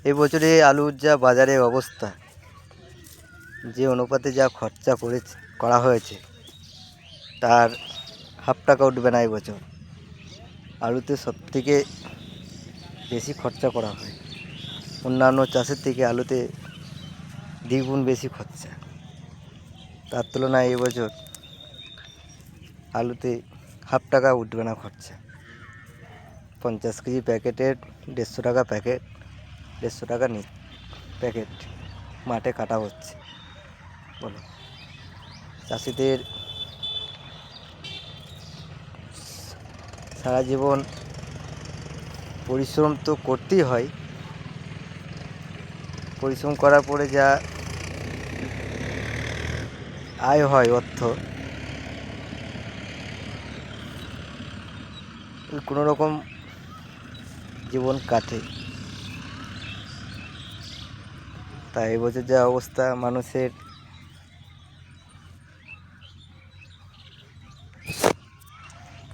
এবছরে আলুর যা বাজারে অবস্থা, যে অনুপাতে যা খরচা করা হয়েছে তার হাফ টাকা উঠবে না এবছর। আলুতে সবথেকে বেশি খরচা করা হয়, অন্যান্য চাষের থেকে আলুতে দ্বিগুণ বেশি খরচা। তার তুলনায় এবছর আলুতে হাফ টাকা উঠবে না খরচা। 50 কেজি প্যাকেটের 150 টাকা প্যাকেট, 150 টাকা প্যাকেট মাঠে কাটা হচ্ছে। বলো, চাষিদের সারা জীবন পরিশ্রম তো করতেই হয়, পরিশ্রম করার পরে যা আয় হয় অর্থ, কোনো রকম জীবন কাটে। তাই এবছর যা অবস্থা মানুষের,